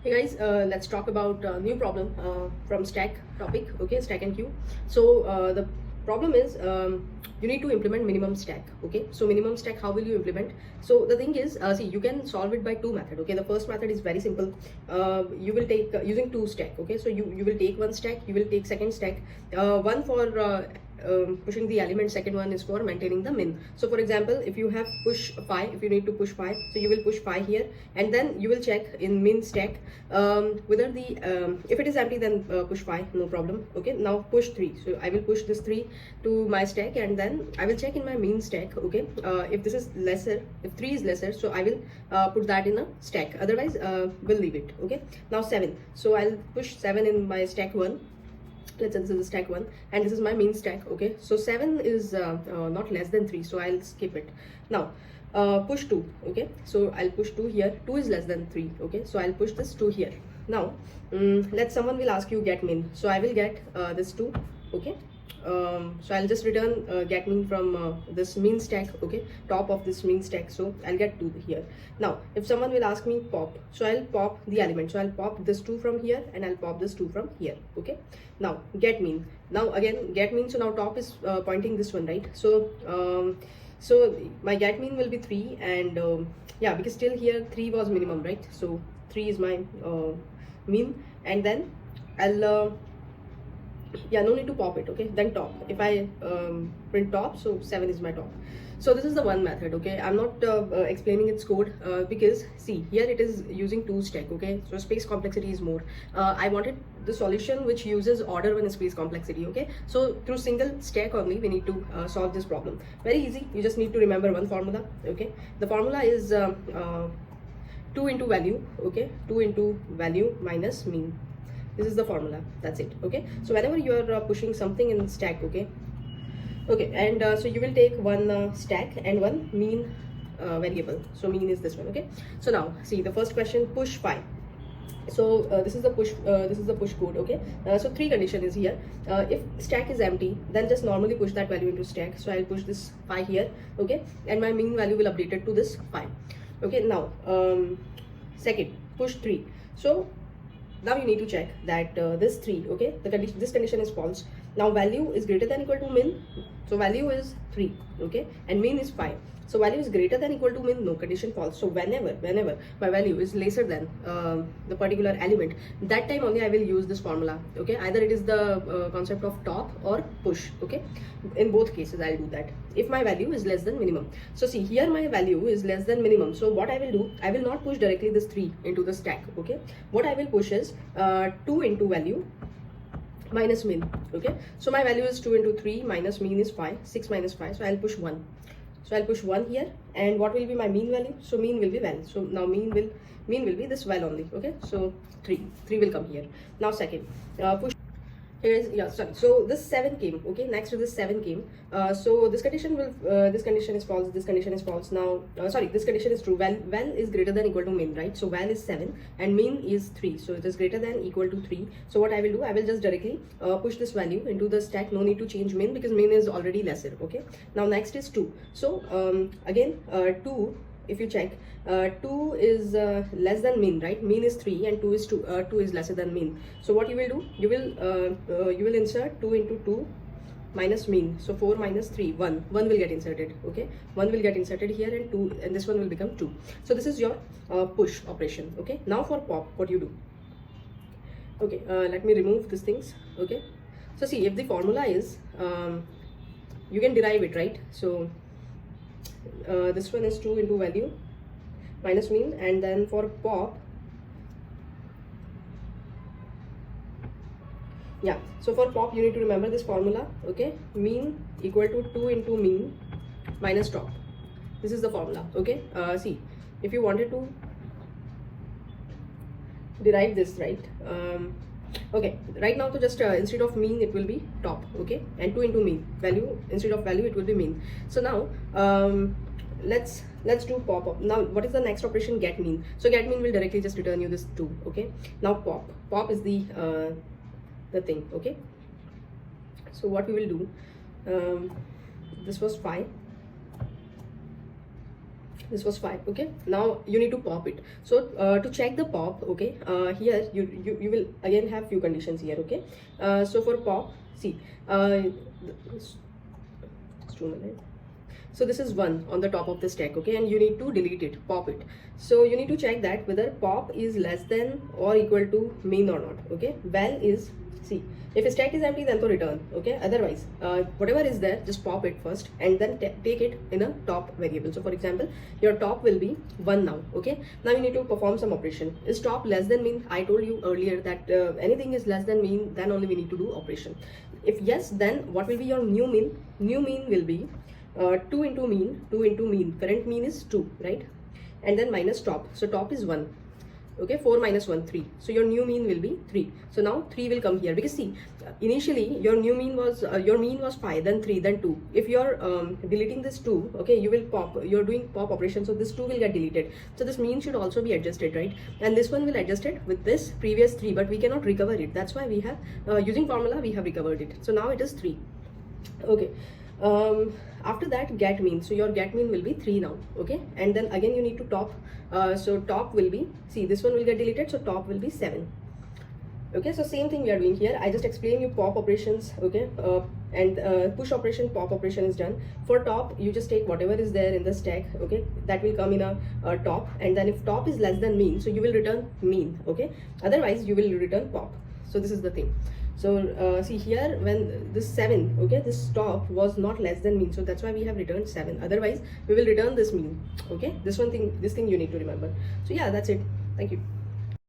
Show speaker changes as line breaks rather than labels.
Hey guys, let's talk about new problem from stack topic. Okay, stack and queue. So the problem is you need to implement minimum stack. Okay, so minimum stack, how will you implement? So the thing is, see, you can solve it by two methods. Okay, the first method is very simple. You will take using two stack. Okay, so you will take one stack, you will take second stack, one for pushing the element, second one is for maintaining the min. So for example, if you have push 5, if you need to push 5, so you will push 5 here, and then you will check in min stack whether the if it is empty, then push 5, no problem. Okay, now push 3, so I will push this 3 to my stack, and then I will check in my main stack. Okay, if this is lesser, if 3 is lesser, so I will put that in a stack, otherwise we'll leave it. Okay, now 7, so I'll push 7 in my stack 1. Let's say this is the stack 1 and this is my main stack. Okay, so 7 is not less than 3, so I'll skip it. Now push 2. Okay, so I'll push 2 here. 2 is less than 3. Okay, so I'll push this 2 here. Now let someone will ask you get min, so I will get this 2. Okay, so I'll just return get min from this mean stack. Okay, top of this mean stack, so I'll get 2 here. Now if someone will ask me pop, so I'll pop the element, so I'll pop this 2 from here and I'll pop this 2 from here. Okay, now get min. Now again get min, so now top is pointing this one, right? So my get min will be 3, and yeah, because still here 3 was minimum, right? So 3 is my mean, and then I'll yeah, no need to pop it. Okay, then top, if I print top, so 7 is my top. So this is the one method. Okay, I'm not explaining its code because see, here it is using 2 stack. Okay, so space complexity is more. I wanted the solution which uses order 1 space complexity. Okay, so through single stack only we need to solve this problem. Very easy, you just need to remember one formula. Okay, the formula is 2 into value. Okay, 2 into value minus mean. This is the formula, that's it. Okay, so whenever you are pushing something in stack, okay, and so you will take one stack and one mean variable. So mean is this one. Okay, so now see the first question, push 5. So this is the push code. Okay, so 3 condition is here. If stack is empty, then just normally push that value into stack. So I'll push this 5 here. Okay, and my mean value will update it to this 5. Okay, now second, push 3. So now you need to check that this 3, okay, this condition is false. Now value is greater than equal to min, so value is 3. Okay, and mean is 5, so value is greater than equal to min, no, condition false. So whenever my value is lesser than the particular element, that time only I will use this formula. Okay, either it is the concept of top or push. Okay, in both cases I'll do that if my value is less than minimum. So see, here my value is less than minimum, so what I will do, I will not push directly this 3 into the stack. Okay, what I will push is 2 into value minus min. Okay, so my value is 2 into 3 minus mean is 5, 6 minus 5, so I'll push 1. So I'll push 1 here, and what will be my mean value? So mean will be val. So now mean will be this val only. Okay, so 3 will come here. Now second, push. Yeah, sorry, so this 7 came. Okay, next to this 7 came. So this condition will this condition is false, this condition is false. Now sorry, this condition is true. Val is greater than equal to min, right? So val is 7 and min is 3, so it is greater than equal to 3. So what I will do, I will just directly push this value into the stack. No need to change min because min is already lesser. Okay, now next is 2. So again 2, if you check, 2 is less than mean, right? Mean is 3 and 2 is lesser than mean. So what you will do, you will insert 2 into 2 minus mean. So 4 minus 3, 1 will get inserted. Okay, 1 will get inserted here, and 2, and this one will become 2. So this is your push operation. Okay, now for pop, what you do? Okay, let me remove these things. Okay, so see, if the formula is you can derive it, right? So this one is 2 into value minus mean, and then for pop, yeah, so for pop you need to remember this formula. Okay, mean equal to 2 into mean minus top. This is the formula. Okay, see, if you wanted to derive this, right, okay, right now, to just instead of mean it will be top. Okay, and 2 into mean value, instead of value it will be mean. So now let's do pop up. Now what is the next operation? Get mean. So get mean will directly just return you this 2. Okay, now pop is the thing. Okay, so what we will do, this was 5, this was 5. Okay, now you need to pop it. So to check the pop, okay, here you will again have few conditions here. Okay, so for pop, see, just 2 minutes. So this is 1 on the top of the stack, okay, and you need to delete it, pop it. So you need to check that whether pop is less than or equal to min or not. Okay, val is, see, if a stack is empty then to return. Okay, otherwise whatever is there, just pop it first and then take it in a top variable. So for example, your top will be 1 now. Okay, now you need to perform some operation. Is top less than min? I told you earlier that anything is less than min, then only we need to do operation. If yes, then what will be your new min? New min will be 2 into mean, current mean is 2, right, and then minus top, so top is 1. Okay, 4 minus 1, 3, so your new mean will be 3. So now 3 will come here, because see, initially your new mean was your mean was 5, then 3, then 2. If you're deleting this 2, okay, you will pop, you're doing pop operation, so this 2 will get deleted. So this mean should also be adjusted, right, and this one will adjust it with this previous 3, but we cannot recover it. That's why we have using formula we have recovered it. So now it is 3. Okay, after that, get mean. So your get mean will be 3 now. Okay, and then again you need to top. So top will be, see, this one will get deleted, so top will be 7. Okay, so same thing we are doing here. I just explain you pop operations. Okay, and push operation, pop operation is done. For top, you just take whatever is there in the stack. Okay, that will come in a top, and then if top is less than mean, so you will return mean. Okay, otherwise you will return pop. So this is the thing. So see here, when this 7, okay, this top was not less than mean, so that's why we have returned 7. Otherwise we will return this mean. Okay, this thing you need to remember. So yeah, that's it. Thank you.